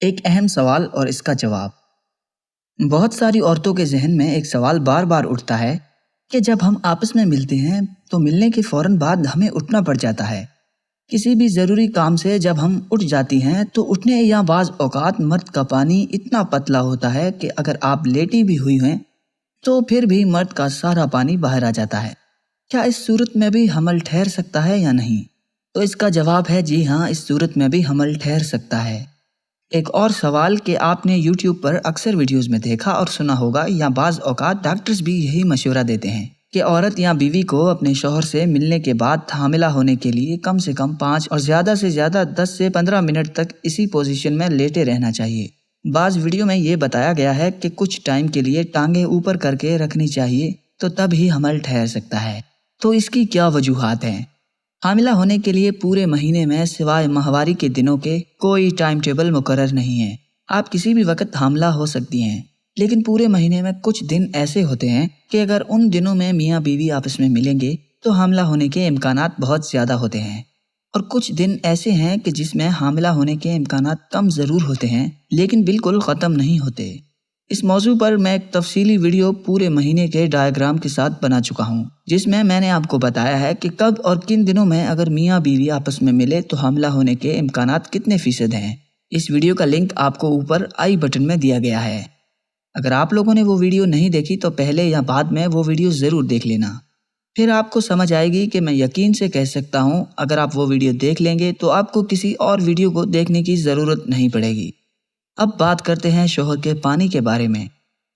ایک اہم سوال اور اس کا جواب۔ بہت ساری عورتوں کے ذہن میں ایک سوال بار بار اٹھتا ہے کہ جب ہم آپس میں ملتے ہیں تو ملنے کے فوراً بعد ہمیں اٹھنا پڑ جاتا ہے۔ کسی بھی ضروری کام سے جب ہم اٹھ جاتی ہیں تو اٹھنے یا بعض اوقات مرد کا پانی اتنا پتلا ہوتا ہے کہ اگر آپ لیٹی بھی ہوئی ہیں تو پھر بھی مرد کا سارا پانی باہر آ جاتا ہے۔ کیا اس صورت میں بھی حمل ٹھہر سکتا ہے یا نہیں؟ تو اس کا جواب ہے جی ہاں، اس صورت میں بھی حمل ٹھہر سکتا ہے۔ ایک اور سوال کہ آپ نے یوٹیوب پر اکثر ویڈیوز میں دیکھا اور سنا ہوگا یا بعض اوقات ڈاکٹرز بھی یہی مشورہ دیتے ہیں کہ عورت یا بیوی کو اپنے شوہر سے ملنے کے بعد حاملہ ہونے کے لیے کم سے کم 5 اور زیادہ سے زیادہ 10 سے 15 منٹ تک اسی پوزیشن میں لیٹے رہنا چاہیے۔ بعض ویڈیو میں یہ بتایا گیا ہے کہ کچھ ٹائم کے لیے ٹانگیں اوپر کر کے رکھنی چاہیے تو تب ہی حمل ٹھہر سکتا ہے۔ تو اس کی کیا وجوہات ہیں؟ حاملہ ہونے کے لیے پورے مہینے میں سوائے ماہواری کے دنوں کے کوئی ٹائم ٹیبل مقرر نہیں ہے۔ آپ کسی بھی وقت حاملہ ہو سکتی ہیں، لیکن پورے مہینے میں کچھ دن ایسے ہوتے ہیں کہ اگر ان دنوں میں میاں بیوی آپس میں ملیں گے تو حاملہ ہونے کے امکانات بہت زیادہ ہوتے ہیں، اور کچھ دن ایسے ہیں کہ جس میں حاملہ ہونے کے امکانات کم ضرور ہوتے ہیں لیکن بالکل ختم نہیں ہوتے۔ اس موضوع پر میں ایک تفصیلی ویڈیو پورے مہینے کے ڈائیگرام کے ساتھ بنا چکا ہوں، جس میں نے آپ کو بتایا ہے کہ کب اور کن دنوں میں اگر میاں بیوی آپس میں ملے تو حاملہ ہونے کے امکانات کتنے فیصد ہیں۔ اس ویڈیو کا لنک آپ کو اوپر آئی بٹن میں دیا گیا ہے۔ اگر آپ لوگوں نے وہ ویڈیو نہیں دیکھی تو پہلے یا بعد میں وہ ویڈیو ضرور دیکھ لینا، پھر آپ کو سمجھ آئے گی کہ میں یقین سے کہہ سکتا ہوں اگر آپ وہ ویڈیو دیکھ لیں گے تو آپ کو کسی اور ویڈیو کو دیکھنے کی ضرورت نہیں پڑے گی۔ اب بات کرتے ہیں شوہر کے پانی کے بارے میں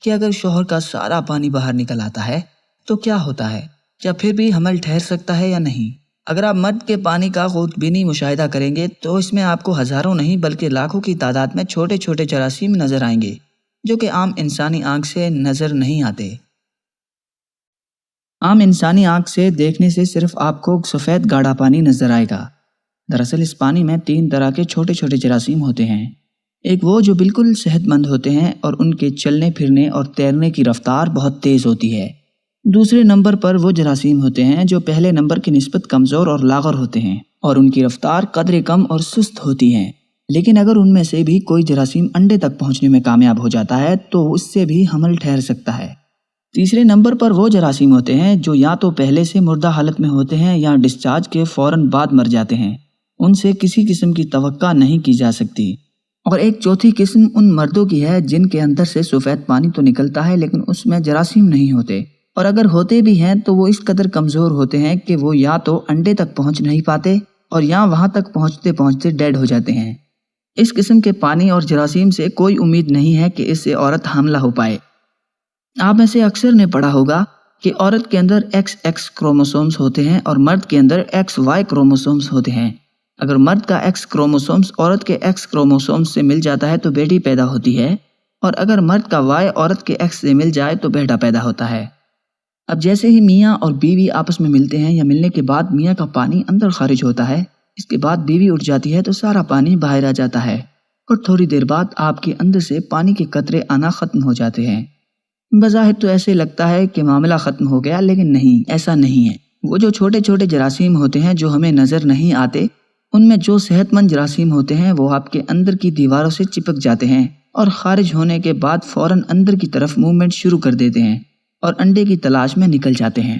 کہ اگر شوہر کا سارا پانی باہر نکل آتا ہے تو کیا ہوتا ہے؟ کیا پھر بھی حمل ٹھہر سکتا ہے یا نہیں؟ اگر آپ مرد کے پانی کا خود بینی مشاہدہ کریں گے تو اس میں آپ کو ہزاروں نہیں بلکہ لاکھوں کی تعداد میں چھوٹے چھوٹے جراثیم نظر آئیں گے جو کہ عام انسانی آنکھ سے نظر نہیں آتے۔ عام انسانی آنکھ سے دیکھنے سے صرف آپ کو سفید گاڑھا پانی نظر آئے گا۔ دراصل اس پانی میں 3 طرح کے چھوٹے چھوٹے جراثیم ہوتے ہیں۔ ایک وہ جو بالکل صحت مند ہوتے ہیں اور ان کے چلنے پھرنے اور تیرنے کی رفتار بہت تیز ہوتی ہے۔ دوسرے نمبر پر وہ جراثیم ہوتے ہیں جو پہلے نمبر کی نسبت کمزور اور لاغر ہوتے ہیں اور ان کی رفتار قدرے کم اور سست ہوتی ہے، لیکن اگر ان میں سے بھی کوئی جراثیم انڈے تک پہنچنے میں کامیاب ہو جاتا ہے تو اس سے بھی حمل ٹھہر سکتا ہے۔ تیسرے نمبر پر وہ جراثیم ہوتے ہیں جو یا تو پہلے سے مردہ حالت میں ہوتے ہیں یا ڈسچارج کے فوراً بعد مر جاتے ہیں، ان سے کسی قسم کی توقع نہیں کی جا سکتی۔ اور ایک چوتھی قسم ان مردوں کی ہے جن کے اندر سے سفید پانی تو نکلتا ہے لیکن اس میں جراثیم نہیں ہوتے، اور اگر ہوتے بھی ہیں تو وہ اس قدر کمزور ہوتے ہیں کہ وہ یا تو انڈے تک پہنچ نہیں پاتے اور یا وہاں تک پہنچتے پہنچتے ڈیڈ ہو جاتے ہیں۔ اس قسم کے پانی اور جراثیم سے کوئی امید نہیں ہے کہ اس سے عورت حاملہ ہو پائے۔ آپ میں سے اکثر نے پڑھا ہوگا کہ عورت کے اندر XX کروموسومز ہوتے ہیں اور مرد کے اندر XY کروموسومز ہوتے ہیں۔ اگر مرد کا X کروموسومز عورت کے X کروموسومز سے مل جاتا ہے تو بیٹی پیدا ہوتی ہے، اور اگر مرد کا Y عورت کے X سے مل جائے تو بیٹا پیدا ہوتا ہے۔ اب جیسے ہی میاں اور بیوی آپس میں ملتے ہیں یا ملنے کے بعد میاں کا پانی اندر خارج ہوتا ہے، اس کے بعد بیوی اٹھ جاتی ہے تو سارا پانی باہر آ جاتا ہے، اور تھوڑی دیر بعد آپ کے اندر سے پانی کے قطرے آنا ختم ہو جاتے ہیں۔ بظاہر تو ایسے لگتا ہے کہ معاملہ ختم ہو گیا، لیکن نہیں، ایسا نہیں ہے۔ وہ جو چھوٹے چھوٹے جراثیم ہوتے ہیں جو ہمیں نظر نہیں آتے، ان میں جو صحت مند جراثیم ہوتے ہیں وہ آپ کے اندر کی دیواروں سے چپک جاتے ہیں اور خارج ہونے کے بعد فوراً اندر کی طرف موومنٹ شروع کر دیتے ہیں اور انڈے کی تلاش میں نکل جاتے ہیں،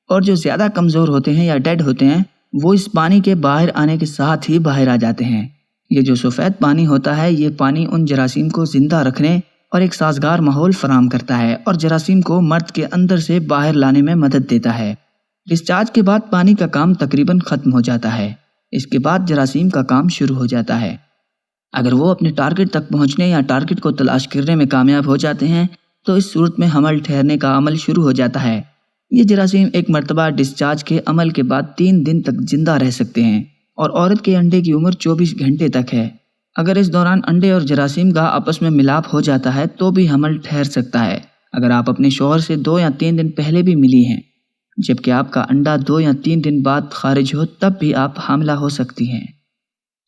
اور جو زیادہ کمزور ہوتے ہیں یا ڈیڈ ہوتے ہیں وہ اس پانی کے باہر آنے کے ساتھ ہی باہر آ جاتے ہیں۔ یہ جو سفید پانی ہوتا ہے، یہ پانی ان جراثیم کو زندہ رکھنے اور ایک سازگار ماحول فراہم کرتا ہے اور جراثیم کو مرد کے اندر سے باہر لانے میں مدد دیتا ہے۔ ڈسچارج کے بعد پانی کا کام تقریباً ختم ہو جاتا ہے، اس کے بعد جراثیم کا کام شروع ہو جاتا ہے۔ اگر وہ اپنے ٹارگٹ تک پہنچنے یا ٹارگٹ کو تلاش کرنے میں کامیاب ہو جاتے ہیں تو اس صورت میں حمل ٹھہرنے کا عمل شروع ہو جاتا ہے۔ یہ جراثیم ایک مرتبہ ڈسچارج کے عمل کے بعد 3 دن تک زندہ رہ سکتے ہیں، اور عورت کے انڈے کی عمر 24 گھنٹے تک ہے۔ اگر اس دوران انڈے اور جراثیم کا آپس میں ملاپ ہو جاتا ہے تو بھی حمل ٹھہر سکتا ہے اگر آپ اپنے شوہر سے 2 یا 3 دن پہلے بھی ملی ہیں، جبکہ آپ کا انڈا 2 یا 3 دن بعد خارج ہو تب بھی آپ حاملہ ہو سکتی ہیں۔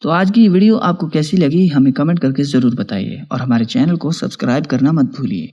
تو آج کی ویڈیو آپ کو کیسی لگی ہمیں کمنٹ کر کے ضرور بتائیے، اور ہمارے چینل کو سبسکرائب کرنا مت بھولیے۔